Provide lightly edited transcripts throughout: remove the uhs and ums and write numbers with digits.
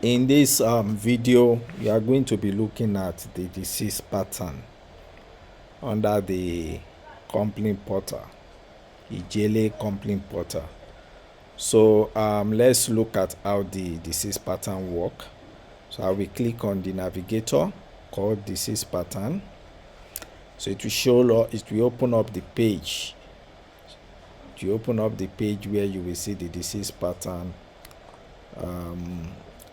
In this video, we are going to be looking at the disease pattern under the company portal, Ijele company portal. So let's look at how the disease pattern work. So I will click on the navigator called disease pattern. So it will show, it will open up the page. To open up the page where you will see the disease pattern.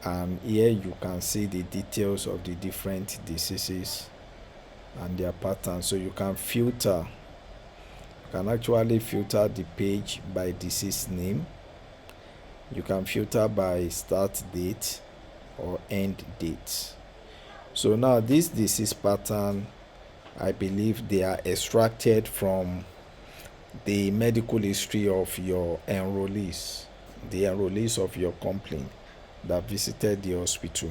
And here you can see the details of the different diseases and their patterns. So you can filter, you can actually filter the page by disease name. You can filter by start date or end date. So now this disease pattern, I believe they are extracted from the medical history of your enrollees, the enrollees of your company that visited the hospital.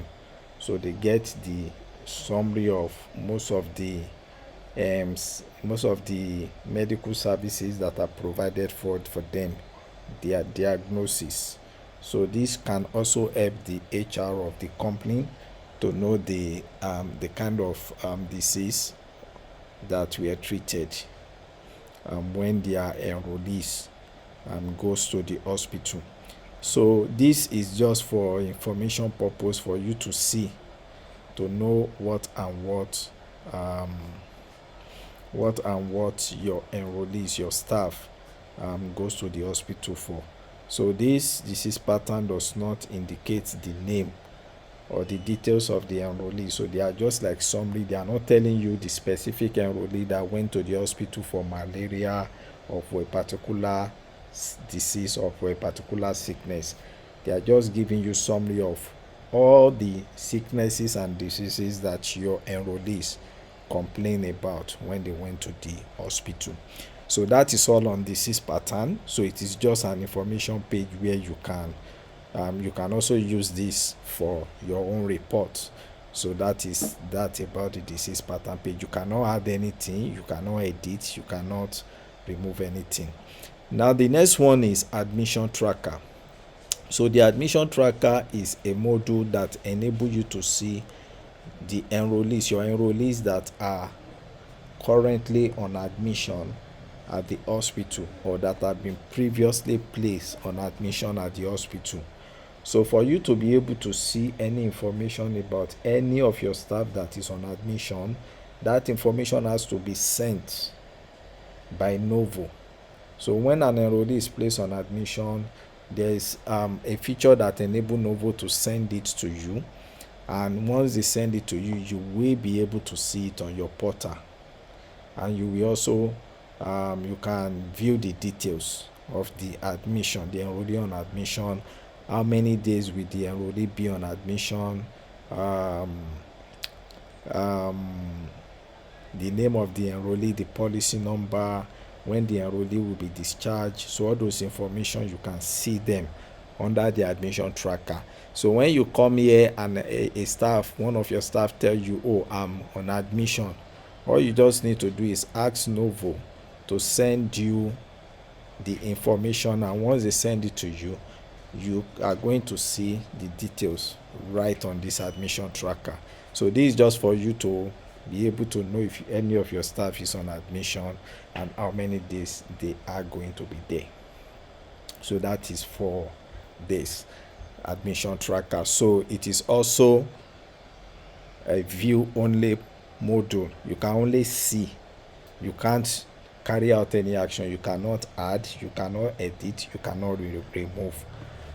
So they get the summary of most of the medical services that are provided for them, their diagnosis. So this can also help the HR of the company to know the kind of disease that were treated when their enrollees goes to the hospital. So this is just for information purpose, for you to see, to know what your enrollees, your staff goes to the hospital for. So this disease pattern does not indicate the name or the details of the enrollee. So they are just like summary. They are not telling you the specific enrollee that went to the hospital for malaria or for a particular disease or for a particular sickness. They are just giving you summary of all the sicknesses and diseases that your enrollees complain about when they went to the hospital. So that is all on disease pattern. So it is just an information page where you can also use this for your own report. So that is that about the disease pattern page. You cannot add anything, you cannot edit, you cannot remove anything. Now the next one is admission tracker. So the admission tracker is a module that enables you to see the enrollees, your enrollees that are currently on admission at the hospital or that have been previously placed on admission at the hospital. So for you to be able to see any information about any of your staff that is on admission, that information has to be sent by Novo. So when an enrollee is placed on admission, there is a feature that enables Novo to send it to you. And once they send it to you, you will be able to see it on your portal. And you will also, you can view the details of the admission, the enrollee on admission, how many days will the enrollee be on admission, the name of the enrollee, the policy number, when the enrollee will be discharged. So all those information, you can see them under the admission tracker. So when you come here and one of your staff tell you, oh, I'm on admission, all you just need to do is ask Novo to send you the information, and once they send it to you, you are going to see the details right on this admission tracker. So this is just for you to be able to know if any of your staff is on admission and how many days they are going to be there. So that is for this admission tracker. So it is also a view only module. You can only see, you can't carry out any action, you cannot add, you cannot edit, you cannot remove.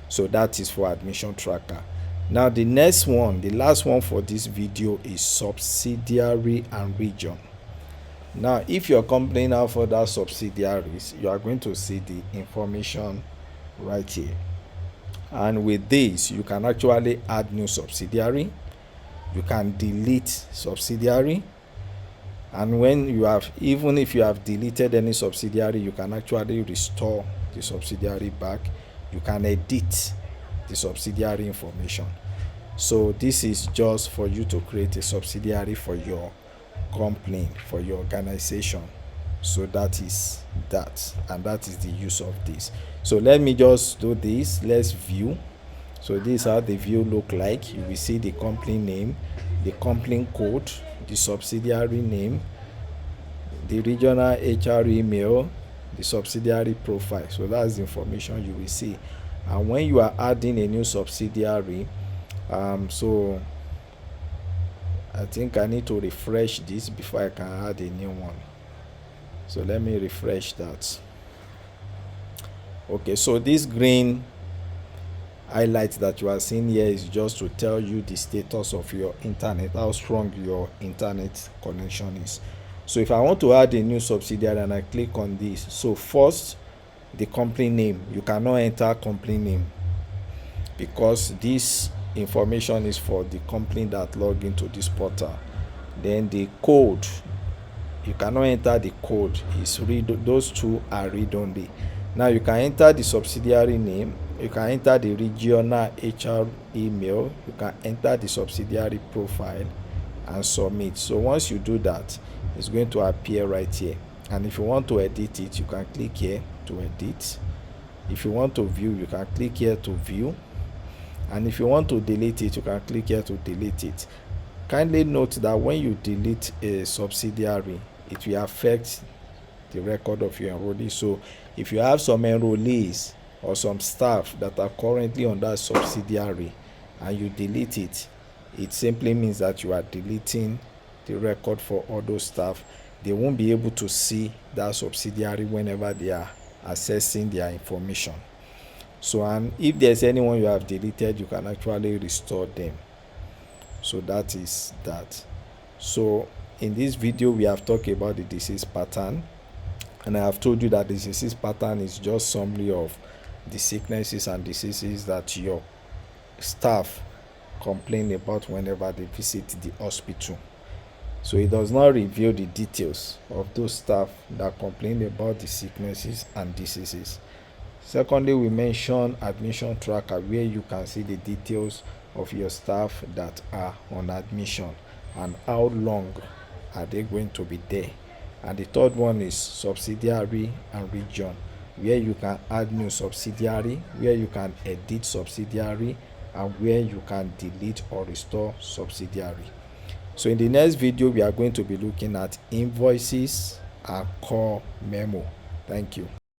So that is for admission tracker. Now the next one, the last one for this video, is subsidiary and region. Now if your company now further subsidiaries, you are going to see the information right here. And with this, you can actually add new subsidiary, you can delete subsidiary, and when you have, even if you have deleted any subsidiary, you can actually restore the subsidiary back. You can edit the subsidiary information. So this is just for you to create a subsidiary for your company, for your organization. So that is that, and that is the use of this. So let me just do this. Let's view So this is how the view look like. You will see the company name, the company code, the subsidiary name, the regional HR email, the subsidiary profile. So that's the information you will see. And when you are adding a new subsidiary, so I think I need to refresh this before I can add a new one. So let me refresh that. Okay, so this green highlight that you are seeing here is just to tell you the status of your internet, how strong your internet connection is. So if I want to add a new subsidiary and I click on this, so first the company name, you cannot enter company name because this information is for the company that log into this portal. Then the code, you cannot enter the code, is read, those two are read only. Now you can enter the subsidiary name, you can enter the regional HR email, you can enter the subsidiary profile and submit. So once you do that, it's going to appear right here. And if you want to edit it, you can click here to edit. If you want to view, you can click here to view. And if you want to delete it, you can click here to delete it. Kindly note that when you delete a subsidiary, it will affect the record of your enrollee. So if you have some enrollees or some staff that are currently on that subsidiary and you delete it, it simply means that you are deleting the record for all those staff. They won't be able to see that subsidiary whenever they are accessing their information. So, and if there's anyone you have deleted, you can actually restore them. So that is that. So in this video we have talked about the disease pattern, and I have told you that the disease pattern is just summary of the sicknesses and diseases that your staff complain about whenever they visit the hospital. So it does not reveal the details of those staff that complain about the sicknesses and diseases. Secondly, we mention admission tracker, where you can see the details of your staff that are on admission and how long are they going to be there. And the third one is subsidiary and region, where you can add new subsidiary, where you can edit subsidiary, and where you can delete or restore subsidiary. So in the next video, we are going to be looking at invoices and core memo. Thank you.